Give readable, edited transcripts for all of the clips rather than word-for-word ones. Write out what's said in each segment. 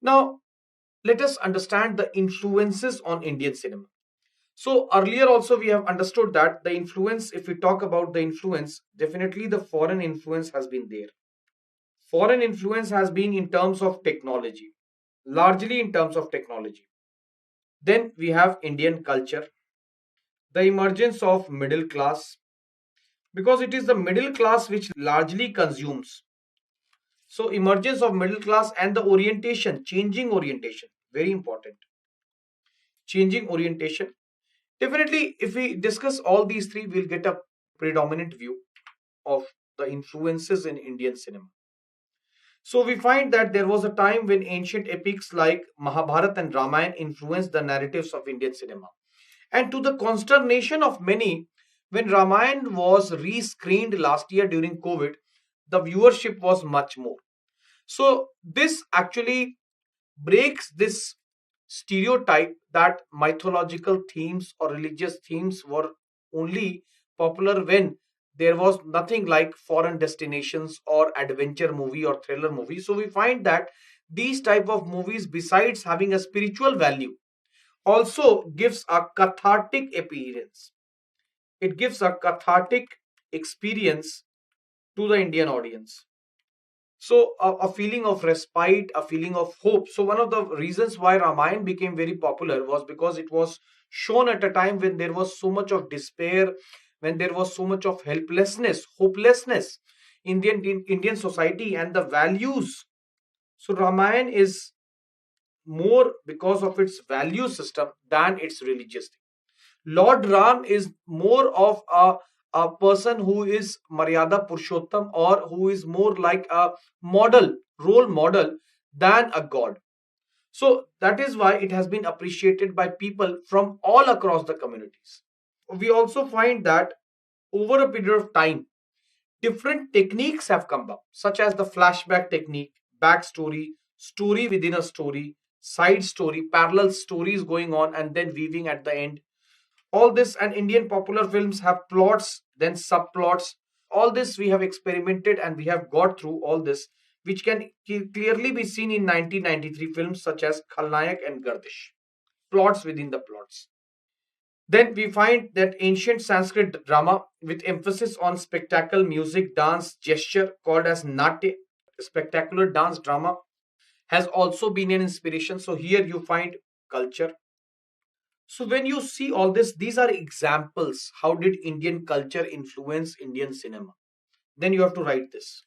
Now, let us understand the influences on Indian cinema. So earlier also we have understood that the influence, if we talk about the influence, definitely the foreign influence has been there. Foreign influence has been in terms of technology, largely in terms of technology. Then we have Indian culture, the emergence of middle class, because it is the middle class which largely consumes. So emergence of middle class and the orientation, changing orientation, very important. Changing orientation. Definitely, if we discuss all these three, we'll get a predominant view of the influences in Indian cinema. So we find that there was a time when ancient epics like Mahabharata and Ramayana influenced the narratives of Indian cinema. And to the consternation of many, when Ramayana was re-screened last year during COVID, the viewership was much more. So this actually breaks this stereotype that mythological themes or religious themes were only popular when there was nothing like foreign destinations or adventure movie or thriller movie. So we find that these type of movies, besides having a spiritual value, also gives a cathartic appearance. It gives a cathartic experience to the Indian audience. So a feeling of respite, a feeling of hope. So one of the reasons why Ramayana became very popular was because it was shown at a time when there was so much of despair, when there was so much of helplessness, hopelessness in the Indian society and the values. So Ramayana is more because of its value system than its religious thing. Lord Ram is more of a person who is Maryada Purushottam, or who is more like a model, role model, than a god. So that is why it has been appreciated by people from all across the communities. We also find that over a period of time, different techniques have come up, such as the flashback technique, backstory, story within a story, side story, parallel stories going on, and then weaving at the end. All this, and Indian popular films have plots, then subplots. All this we have experimented and we have got through all this, which can clearly be seen in 1993 films such as Khalnayak and Gardish. Plots within the plots. Then we find that ancient Sanskrit drama with emphasis on spectacle, music, dance, gesture called as Natya, spectacular dance drama, has also been an inspiration. So here you find culture. So when you see all this, these are examples. How did Indian culture influence Indian cinema? Then you have to write this.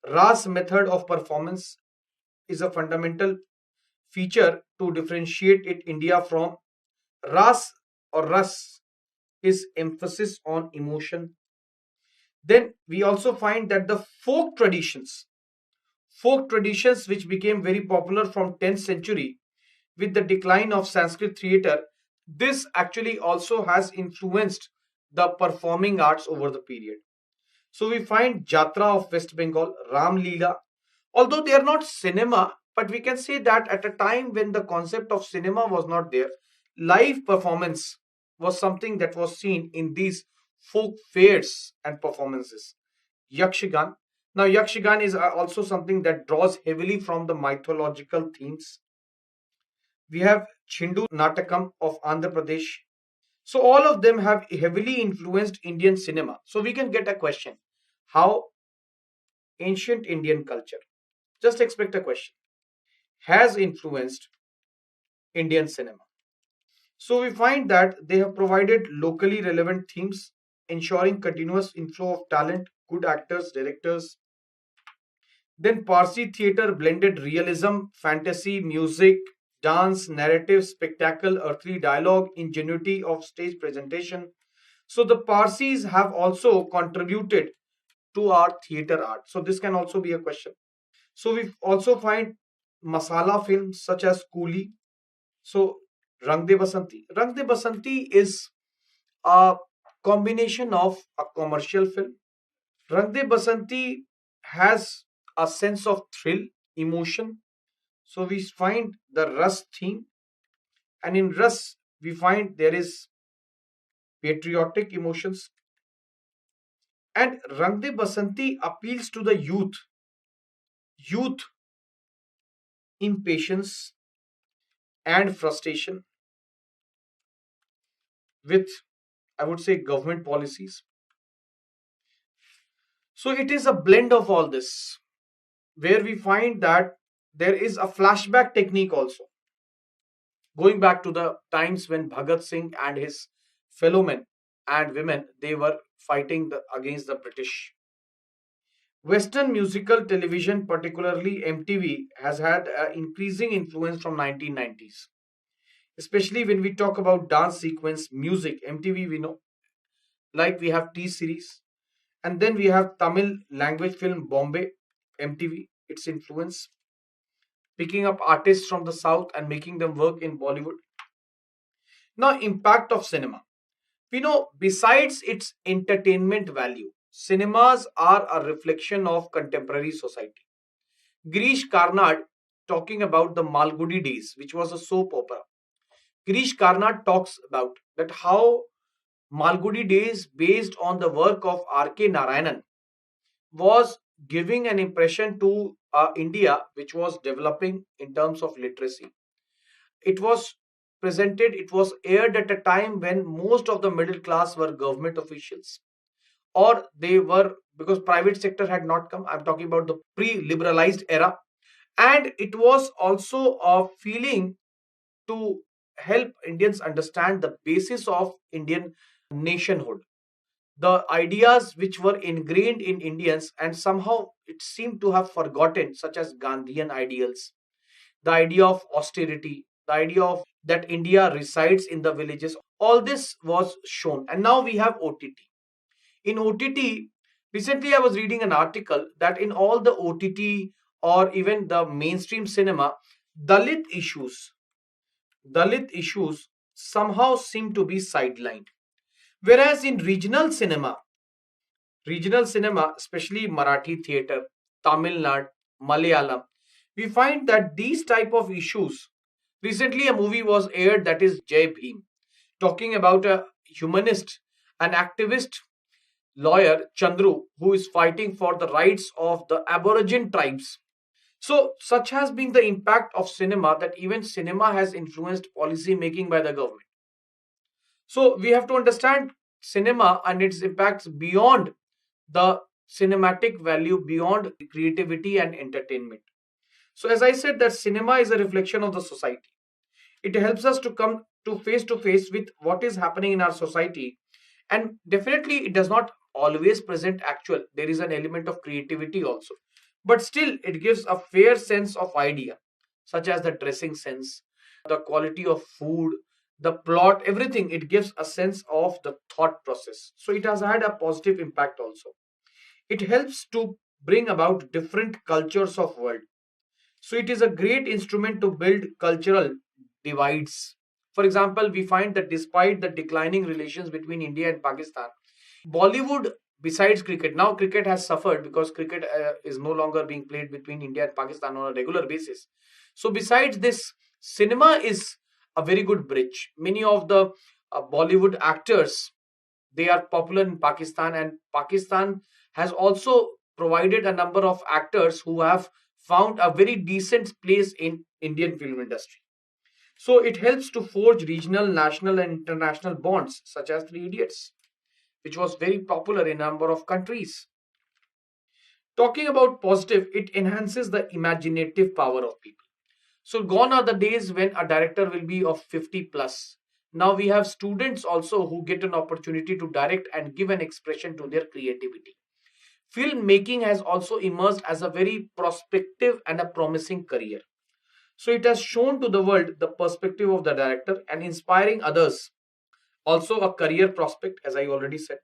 Ras method of performance is a fundamental feature to differentiate it India from Ras or Ras is emphasis on emotion. Then we also find that the folk traditions which became very popular from 10th century with the decline of Sanskrit theatre, this actually also has influenced the performing arts over the period. So we find Jatra of West Bengal, Ram Leela, although they are not cinema, but we can say that at a time when the concept of cinema was not there, live performance was something that was seen in these folk fairs and performances. Yakshigan. Now, Yakshigan is also something that draws heavily from the mythological themes. We have Chindu Natakam of Andhra Pradesh. So all of them have heavily influenced Indian cinema. So we can get a question. How ancient Indian culture, just expect a question, has influenced Indian cinema? So we find that they have provided locally relevant themes, ensuring continuous inflow of talent, good actors, directors. Then Parsi theatre blended realism, fantasy, music, dance, narrative, spectacle, earthly dialogue, ingenuity of stage presentation. So the Parsis have also contributed to our theatre art. So this can also be a question. So we also find masala films such as Coolie. So Rang De Basanti. Rang De Basanti is a combination of a commercial film. Rang De Basanti has a sense of thrill, emotion. So we find the Ras theme, and in Ras we find there is patriotic emotions, and Rang De Basanti appeals to the youth impatience and frustration with, I would say, government policies. So it is a blend of all this, where we find that there is a flashback technique also, going back to the times when Bhagat Singh and his fellow men and women, they were fighting against the British. Western musical television, particularly MTV, has had an increasing influence from 1990s. Especially when we talk about dance sequence music, MTV, we know, like we have T series, and then we have Tamil language film Bombay, MTV, its influence, picking up artists from the south and making them work in Bollywood. Now, impact of cinema. We know besides its entertainment value, cinemas are a reflection of contemporary society. Girish Karnad, talking about the Malgudi days, which was a soap opera. Girish Karnad talks about that how Malgudi days, based on the work of R.K. Narayanan, was giving an impression to India, which was developing in terms of literacy. It was presented, it was aired at a time when most of the middle class were government officials, or they were, because private sector had not come. I'm talking about the pre-liberalized era, and it was also a feeling to help Indians understand the basis of Indian nationhood, the ideas which were ingrained in Indians and somehow it seemed to have forgotten, such as Gandhian ideals, the idea of austerity, the idea of that India resides in the villages. All this was shown, and now we have OTT. In OTT, recently I was reading an article that in all the OTT or even the mainstream cinema, Dalit issues, Dalit issues somehow seem to be sidelined. Whereas in regional cinema, especially Marathi theatre, Tamil Nadu, Malayalam, we find that these type of issues. Recently, a movie was aired that is Jai Bhim, talking about a humanist, an activist lawyer Chandru who is fighting for the rights of the Aborigine tribes. So, such has been the impact of cinema that even cinema has influenced policy making by the government. So, we have to understand cinema and its impacts beyond the cinematic value, beyond creativity and entertainment. So, as I said, that cinema is a reflection of the society. It helps us to come to face with what is happening in our society, and definitely it does not always present actual. There is an element of creativity also, but still it gives a fair sense of idea, such as the dressing sense, the quality of food, the plot, everything. It gives a sense of the thought process, so it has had a positive impact also. It helps to bring about different cultures of world, so it is a great instrument to build cultural divides. For example, we find that despite the declining relations between India and Pakistan, Bollywood, besides cricket, now cricket has suffered because cricket is no longer being played between India and Pakistan on a regular basis. So, besides this, cinema is a very good bridge. Many of the Bollywood actors, they are popular in Pakistan, and Pakistan has also provided a number of actors who have found a very decent place in Indian film industry. So it helps to forge regional, national, and international bonds, such as Three Idiots, which was very popular in a number of countries. Talking about positive, it enhances the imaginative power of people. So gone are the days when a director will be of 50 plus. Now we have students also who get an opportunity to direct and give an expression to their creativity. Filmmaking has also emerged as a very prospective and a promising career. So it has shown to the world the perspective of the director and inspiring others. Also, a career prospect, as I already said.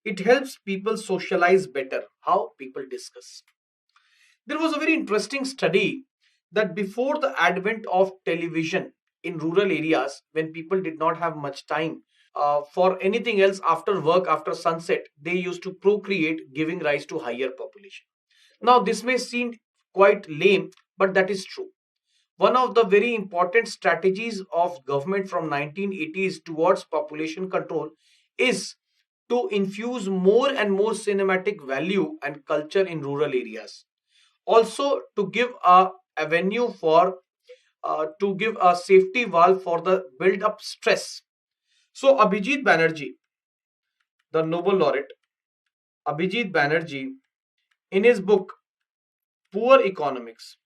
It helps people socialize better. How people discuss. There was a very interesting study that before the advent of television in rural areas, when people did not have much time for anything else after work, after sunset, they used to procreate, giving rise to higher population. Now, this may seem quite lame, but that is true. One of the very important strategies of government from 1980s towards population control is to infuse more and more cinematic value and culture in rural areas. Also to give a avenue for to give a safety valve for the build up stress. So Abhijit Banerjee, the Nobel laureate, Abhijit Banerjee, in his book Poor Economics,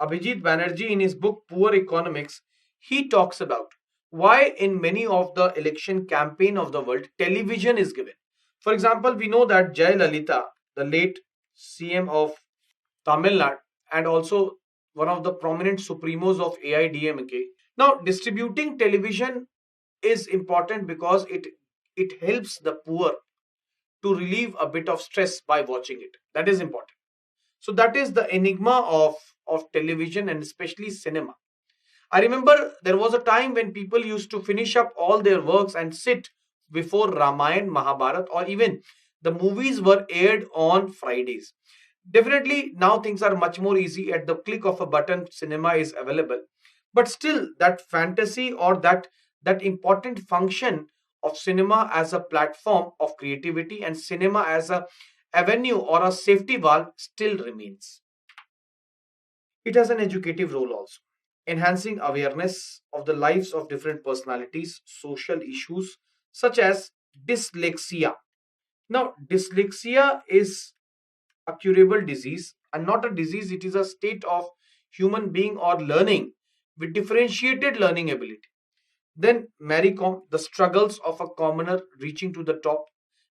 Abhijit Banerjee in his book Poor Economics, he talks about why in many of the election campaign of the world, television is given. For example, we know that Jayalalitha, the late CM of Tamil Nadu, and also one of the prominent supremos of AIDMK. Now, distributing television is important because it helps the poor to relieve a bit of stress by watching it. That is important. So that is the enigma of television and especially cinema. I remember there was a time when people used to finish up all their works and sit before Ramayana, Mahabharat, or even the movies were aired on Fridays. Definitely now things are much more easy. At the click of a button, cinema is available. But still, that fantasy or that important function of cinema as a platform of creativity and cinema as a avenue or a safety valve still remains. It has an educative role also, enhancing awareness of the lives of different personalities, social issues such as dyslexia. Now, dyslexia is a curable disease and not a disease, it is a state of human being or learning with differentiated learning ability. Then Mary Kom, the struggles of a commoner reaching to the top.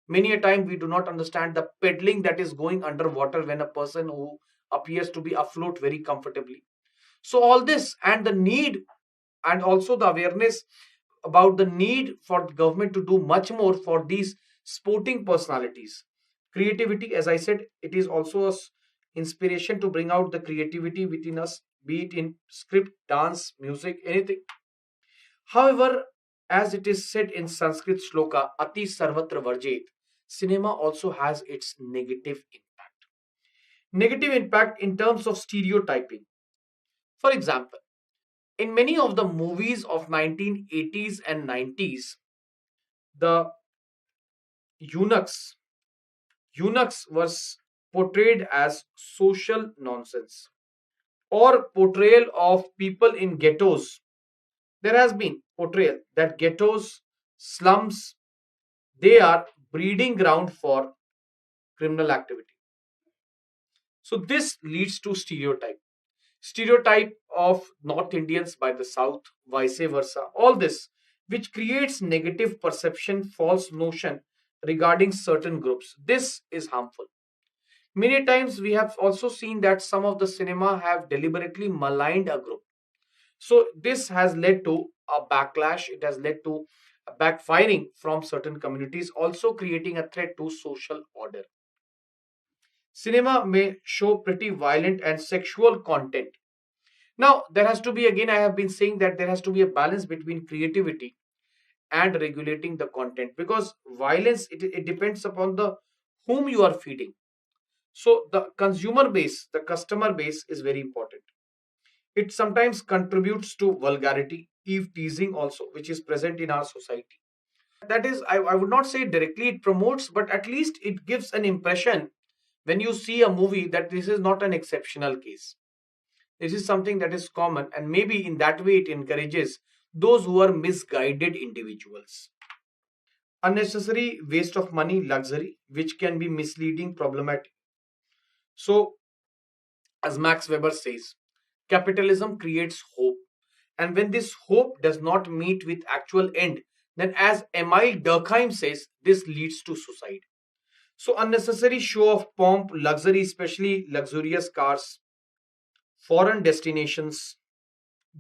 Many a time we do not understand the pedaling that is going underwater when a person who appears to be afloat very comfortably. So all this and the need and also the awareness about the need for the government to do much more for these sporting personalities. Creativity, as I said, it is also a inspiration to bring out the creativity within us, be it in script, dance, music, anything. However, as it is said in Sanskrit shloka, Ati Sarvatra Varjit, cinema also has its negative impact. Negative impact in terms of stereotyping. For example, in many of the movies of 1980s and 90s, the eunuchs eunuchs was portrayed as social nonsense or portrayal of people in ghettos. There has been portrayal that ghettos, slums, they are breeding ground for criminal activity. So this leads to stereotype of North Indians by the South, vice versa. All this, which creates negative perception, false notion regarding certain groups. This is harmful. Many times we have also seen that some of the cinema have deliberately maligned a group. So this has led to a backlash. It has led to a backfiring from certain communities, also creating a threat to social order. Cinema may show pretty violent and sexual content. Now, there has to be, again, I have been saying that there has to be a balance between creativity and regulating the content because violence, it depends upon the whom you are feeding. So the consumer base, the customer base is very important. It sometimes contributes to vulgarity, eve teasing also, which is present in our society. That is, I would not say directly it promotes, but at least it gives an impression when you see a movie that this is not an exceptional case. This is something that is common, and maybe in that way it encourages those who are misguided individuals. Unnecessary waste of money, luxury, which can be misleading, problematic. So, as Max Weber says, capitalism creates hope. And when this hope does not meet with actual end, then as Emile Durkheim says, this leads to suicide. So unnecessary show of pomp, luxury, especially luxurious cars, foreign destinations,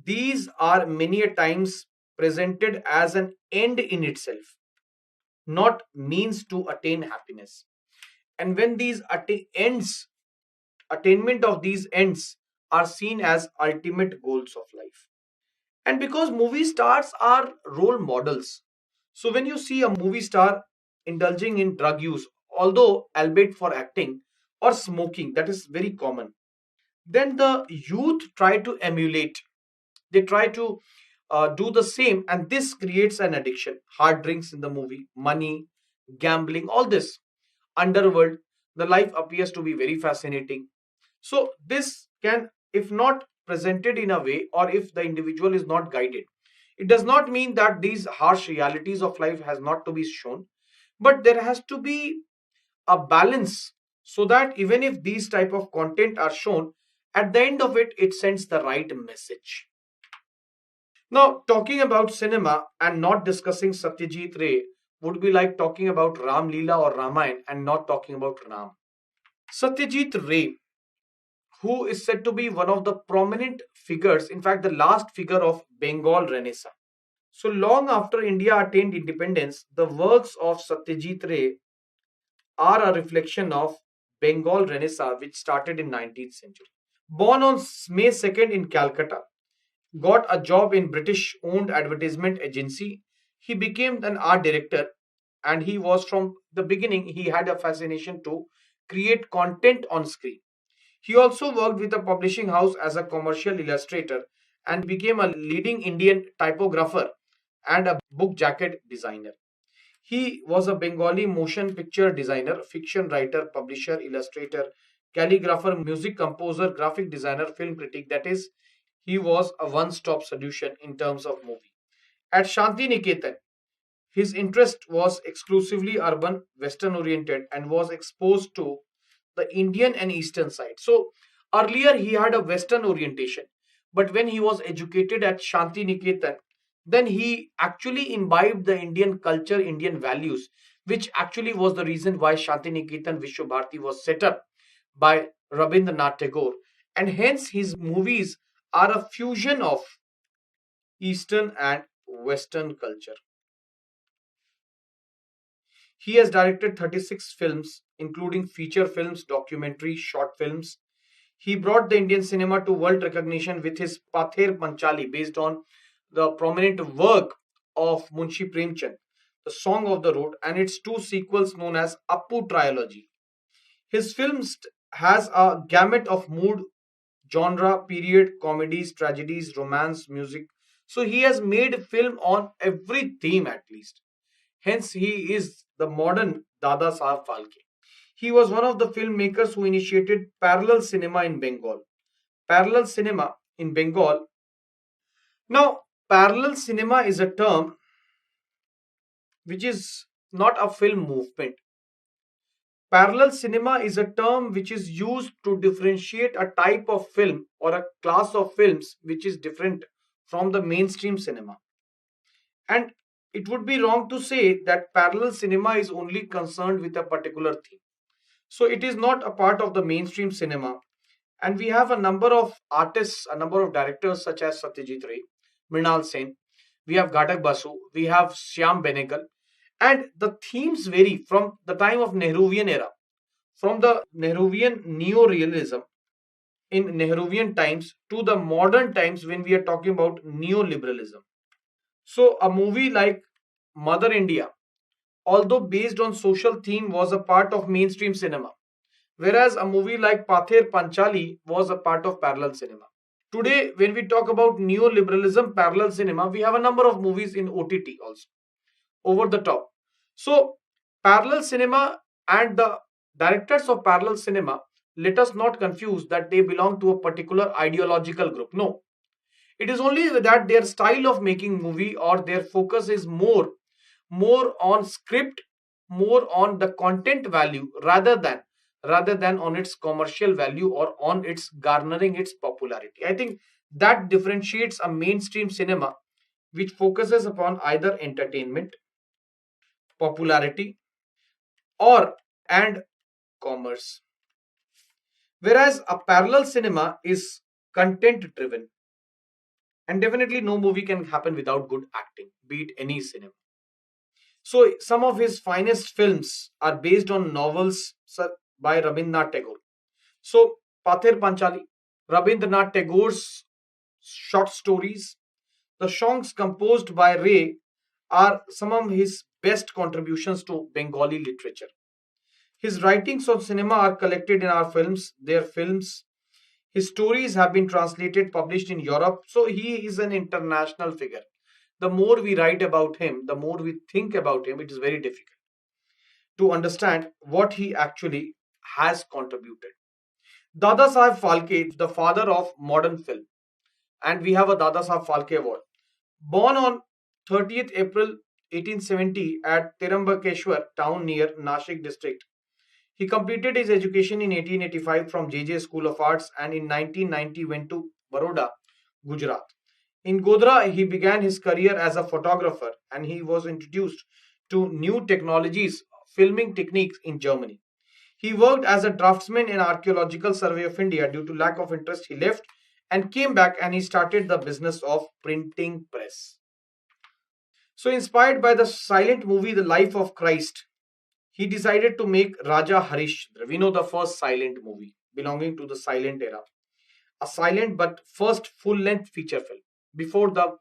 these are many a times presented as an end in itself, not means to attain happiness. And when these ends, attainment of these ends are seen as ultimate goals of life. And because movie stars are role models, so when you see a movie star indulging in drug use, although albeit for acting or smoking, that is very common, then the youth try to emulate, they try to do the same, and this creates an addiction. Hard drinks in the movie, money, gambling, all this underworld, the life appears to be very fascinating. So this can if not presented in a way, or if the individual is not guided. It does not mean that these harsh realities of life has not to be shown, but there has to be a balance, so that even if these type of content are shown, at the end of it, it sends the right message. Now, talking about cinema and not discussing Satyajit Ray would be like talking about Ram Leela or Ramayana and not talking about Ram. Satyajit Ray, who is said to be one of the prominent figures, in fact, the last figure of Bengal Renaissance. So long after India attained independence, the works of Satyajit Ray are a reflection of Bengal Renaissance, which started in 19th century. Born on May 2nd in Calcutta, got a job in British-owned advertisement agency. He became an art director, and he was from the beginning. He had a fascination to create content on screen. He also worked with a publishing house as a commercial illustrator and became a leading Indian typographer and a book jacket designer. He was a Bengali motion picture designer, fiction writer, publisher, illustrator, calligrapher, music composer, graphic designer, film critic. That is, he was a one stop solution in terms of movie. At Shanti Niketan, his interest was exclusively urban, Western oriented, and was exposed to the Indian and Eastern side. So earlier he had a Western orientation, but when he was educated at Shanti Niketan, then he actually imbibed the Indian culture, Indian values, which actually was the reason why Shanti Niketan Vishwa Bharati was set up by Rabindranath Tagore. And hence his movies are a fusion of Eastern and Western culture. He has directed 36 films, including feature films, documentary, short films. He brought the Indian cinema to world recognition with his Pather Panchali, based on the prominent work of Munshi Premchand, The Song of the Road, and its two sequels known as Appu trilogy. His films has a gamut of mood, genre, period, comedies, tragedies, romance, music. So he has made film on every theme at least. Hence, he is the modern Dada Sahab Phalke. He was one of the filmmakers who initiated parallel cinema in Bengal. Parallel cinema in Bengal. Now, parallel cinema is a term which is not a film movement. Parallel cinema is a term which is used to differentiate a type of film or a class of films which is different from the mainstream cinema. And it would be wrong to say that parallel cinema is only concerned with a particular theme. So it is not a part of the mainstream cinema. And we have a number of artists, a number of directors such as Satyajit Ray, Mrinal Sen, we have Ghatak Basu, we have Shyam Benegal, and the themes vary from the time of Nehruvian era, from the Nehruvian neo-realism in Nehruvian times to the modern times when we are talking about neoliberalism. So a movie like Mother India, although based on social theme, was a part of mainstream cinema, whereas a movie like Pather Panchali was a part of parallel cinema. Today, when we talk about neoliberalism, parallel cinema, we have a number of movies in OTT also, over the top. So, parallel cinema and the directors of parallel cinema, let us not confuse that they belong to a particular ideological group. No, it is only that their style of making movie or their focus is more on script, more on the content value rather than on its commercial value or on its garnering its popularity. I think that differentiates a mainstream cinema which focuses upon either entertainment, popularity, or and commerce, whereas a parallel cinema is content driven. And definitely no movie can happen without good acting, be it any cinema. So some of his finest films are based on novels by Rabindranath Tagore. So Pather Panchali, Rabindranath Tagore's short stories, the songs composed by Ray are some of his best contributions to Bengali literature. His writings on cinema are collected in our films, their films. His stories have been translated, published in Europe, so he is an international figure. The more we write about him, the more we think about him, it is very difficult to understand what he actually has contributed. Dada Saheb Phalke, the father of modern film, and we have a Dada Saheb Phalke Award. Born on 30th April 1870 at Tirambakeshwar town near Nashik district, he completed his education in 1885 from JJ School of Arts and in 1990 went to Baroda, Gujarat. In Godhra, he began his career as a photographer and he was introduced to new technologies, filming techniques in Germany. He worked as a draftsman in Archaeological Survey of India. Due to lack of interest, he left and came back and he started the business of printing press. So, inspired by the silent movie The Life of Christ, he decided to make Raja Harishchandra. We know the first silent movie belonging to the silent era. A silent but first full length feature film. Before the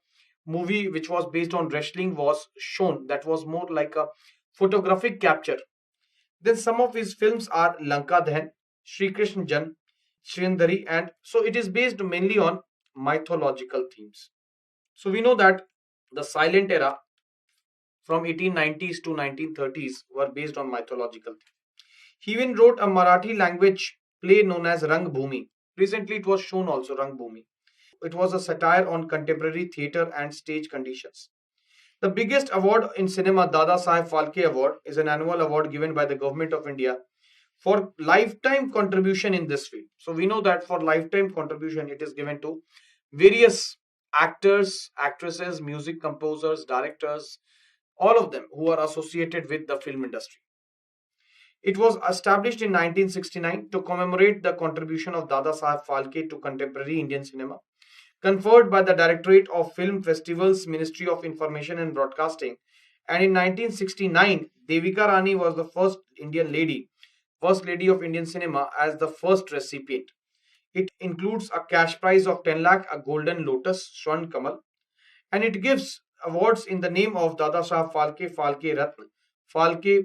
movie, which was based on wrestling, was shown, that was more like a photographic capture. Then some of his films are Lanka Dahan, Shri Krishna Jan, Shrindari, and so it is based mainly on mythological themes. So we know that the silent era from 1890s to 1930s were based on mythological themes. He even wrote a Marathi language play known as Rang Bhumi. Recently it was shown also Rang Bhumi. It was a satire on contemporary theatre and stage conditions. The biggest award in cinema, Dada Saheb Phalke Award, is an annual award given by the Government of India for lifetime contribution in this field. So we know that for lifetime contribution, it is given to various actors, actresses, music composers, directors, all of them who are associated with the film industry. It was established in 1969 to commemorate the contribution of Dada Saheb Phalke to contemporary Indian cinema, conferred by the Directorate of Film Festivals, Ministry of Information and Broadcasting. And in 1969, Devika Rani was the first lady of Indian cinema as the first recipient. It includes a cash prize of 10 lakh, a golden lotus, Swan Kamal, and it gives awards in the name of Dada Saheb Phalke, Phalke Ratna, Phalke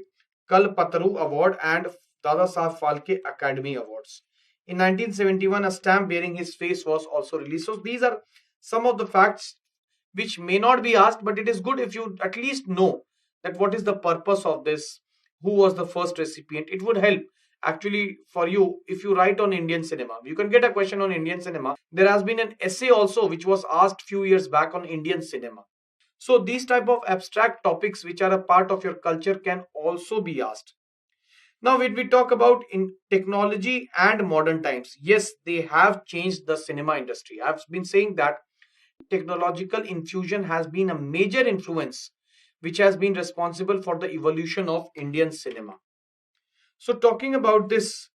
Kalpataru Award, and Dada Saheb Phalke Academy Awards. In 1971, a stamp bearing his face was also released. So these are some of the facts which may not be asked, but it is good if you at least know that what is the purpose of this, who was the first recipient. It would help actually for you if you write on Indian cinema. You can get a question on Indian cinema. There has been an essay also which was asked few years back on Indian cinema. So these type of abstract topics which are a part of your culture can also be asked. Now, when we talk about in technology and modern times, yes, they have changed the cinema industry. I've been saying that technological infusion has been a major influence which has been responsible for the evolution of Indian cinema. So, talking about this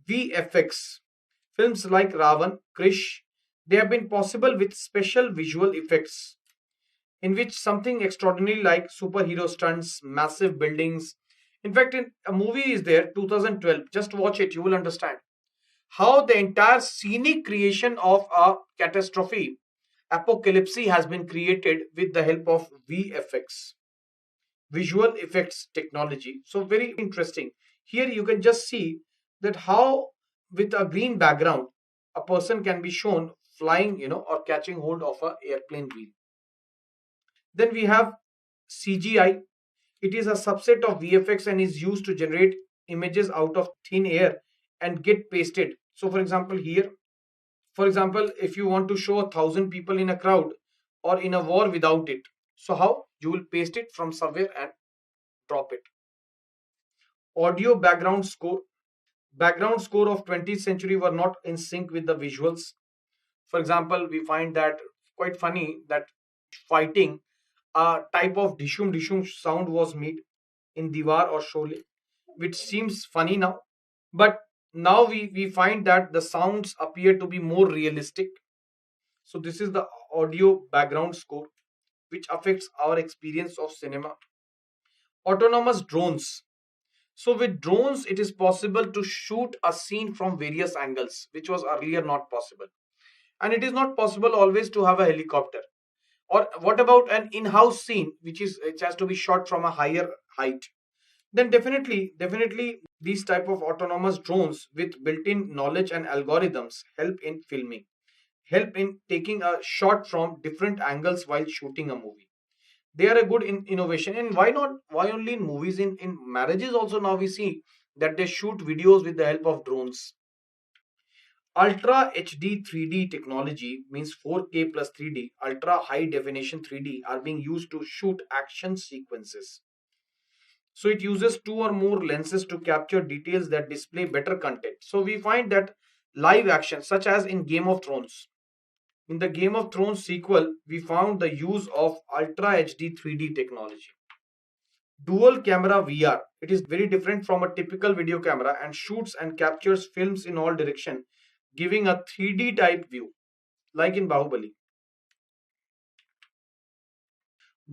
VFX, films like Ravan, Krish, they have been possible with special visual effects in which something extraordinary like superhero stunts, massive buildings. In fact, in a movie is there, 2012. Just watch it, you will understand how the entire scenic creation of a catastrophe, apocalypse, has been created with the help of VFX, visual effects technology. So very interesting. Here you can just see that how with a green background, a person can be shown flying, or catching hold of a airplane wheel. Then we have CGI. It is a subset of VFX and is used to generate images out of thin air and get pasted. So, for example, if you want to show 1,000 people in a crowd or in a war without it, so how you will paste it from somewhere and drop it. Audio background score of 20th century were not in sync with the visuals. For example, we find that quite funny that fighting a type of dishum dishum sound was made in Diwar or Sholay, which seems funny now. But now we find that the sounds appear to be more realistic. So this is the audio background score, which affects our experience of cinema. Autonomous drones. So with drones, it is possible to shoot a scene from various angles, which was earlier not possible. And it is not possible always to have a helicopter. Or what about an in-house scene, which has to be shot from a higher height? Then definitely these type of autonomous drones with built-in knowledge and algorithms help in filming, help in taking a shot from different angles while shooting a movie. They are a good innovation. And why only in movies, in marriages also now we see that they shoot videos with the help of drones. Ultra HD 3D technology means 4K plus 3D, ultra high definition 3D are being used to shoot action sequences. So it uses two or more lenses to capture details that display better content. So we find that live action, such as in Game of Thrones. In the Game of Thrones sequel, we found the use of Ultra HD 3D technology. Dual camera VR. It is very different from a typical video camera and shoots and captures films in all direction, giving a 3D type view, like in Bahubali.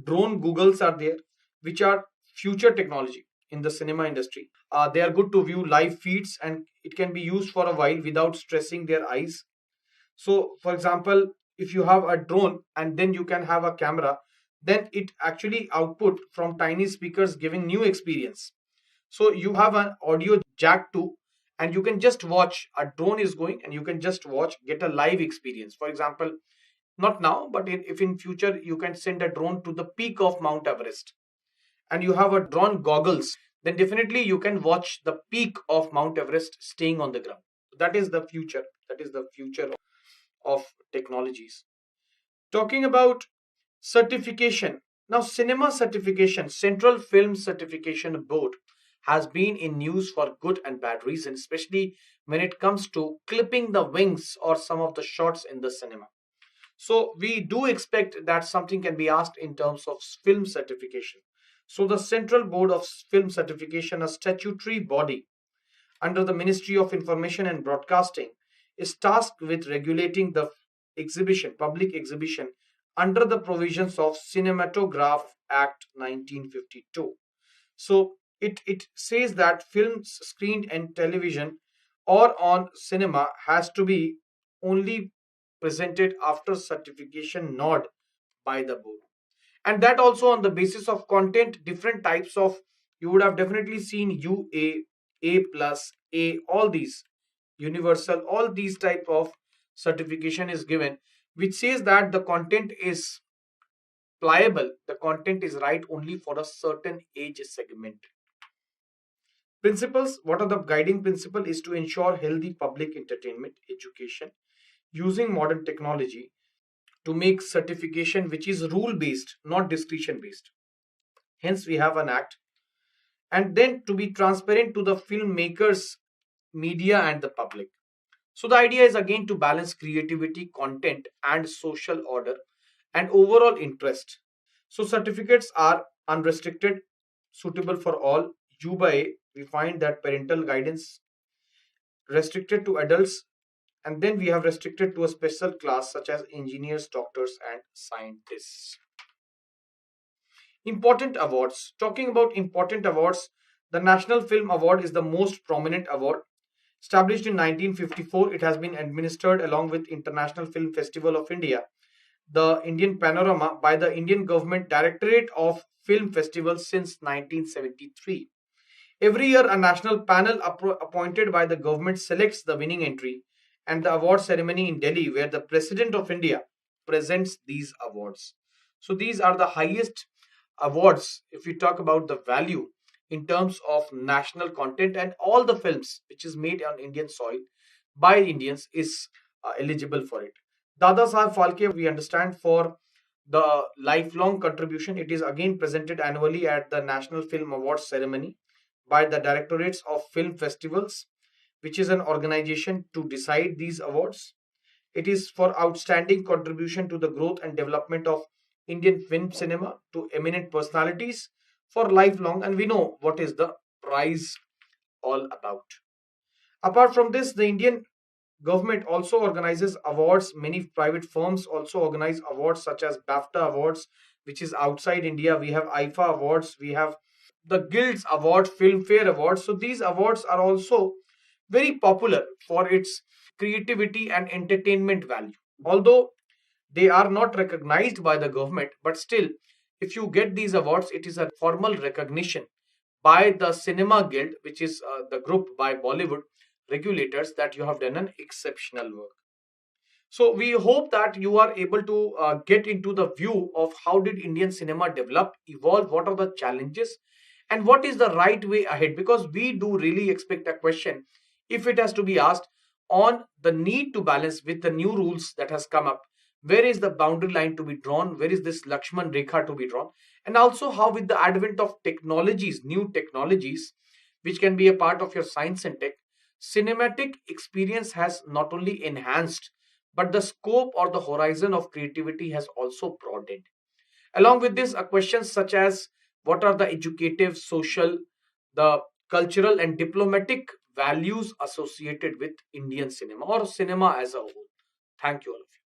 Drone Googles are there, which are future technology in the cinema industry. They are good to view live feeds and it can be used for a while without stressing their eyes. So, for example, if you have a drone and then you can have a camera, then it actually output from tiny speakers giving new experience. So you have an audio jack too, and you can just watch a drone is going and you can just watch, get a live experience. For example, not now, but if in future you can send a drone to the peak of Mount Everest and you have a drone goggles, then definitely you can watch the peak of Mount Everest staying on the ground. That is the future. That is the future of technologies. Talking about certification. Now, cinema certification, Central Film Certification Board, has been in news for good and bad reasons, especially when it comes to clipping the wings or some of the shots in the cinema. So, we do expect that something can be asked in terms of film certification. So, the Central Board of Film Certification, a statutory body under the Ministry of Information and Broadcasting, is tasked with regulating the exhibition, public exhibition, under the provisions of Cinematograph Act 1952. So it says that films screened in television or on cinema has to be only presented after certification nod by the board, and that also on the basis of content. Different types of, you would have definitely seen UA, A plus, A, all these universal, all these type of certification is given, which says that the content is pliable, the content is right only for a certain age segment. Principles, what are the guiding principle is to ensure healthy public entertainment education using modern technology to make certification which is rule based, not discretion based. Hence we have an act. And then to be transparent to the filmmakers, media and the public. So the idea is again to balance creativity, content and social order and overall interest. So certificates are unrestricted, suitable for all. U by A, we find that parental guidance restricted to adults, and then we have restricted to a special class such as engineers, doctors and scientists. Important awards. Talking about important awards, the National Film Award is the most prominent award. Established in 1954, it has been administered along with International Film Festival of India, the Indian Panorama, by the Indian Government Directorate of Film Festivals since 1973. Every year, a national panel appointed by the government selects the winning entry and the award ceremony in Delhi, where the President of India presents these awards. So, these are the highest awards if we talk about the value in terms of national content, and all the films which is made on Indian soil by Indians is eligible for it. Dada Saheb Phalke, we understand, for the lifelong contribution. It is again presented annually at the National Film Awards ceremony by the Directorates of Film Festivals, which is an organization to decide these awards. It is for outstanding contribution to the growth and development of Indian film cinema to eminent personalities for lifelong, and we know what is the prize all about. Apart from this, the Indian government also organizes awards. Many private firms also organize awards such as BAFTA awards, which is outside India. We have IFA awards, we have the Guilds Award, Filmfare Awards. So these awards are also very popular for its creativity and entertainment value. Although they are not recognized by the government, but still, if you get these awards, it is a formal recognition by the Cinema Guild, which is the group by Bollywood regulators, that you have done an exceptional work. So we hope that you are able to get into the view of how did Indian cinema develop, evolve, what are the challenges, and what is the right way ahead. Because we do really expect a question, if it has to be asked, on the need to balance with the new rules that has come up. Where is the boundary line to be drawn? Where is this Lakshman Rekha to be drawn? And also how with the advent of technologies, new technologies, which can be a part of your science and tech, cinematic experience has not only enhanced, but the scope or the horizon of creativity has also broadened. Along with this, a questions such as what are the educative, social, the cultural and diplomatic values associated with Indian cinema or cinema as a whole. Thank you all of you.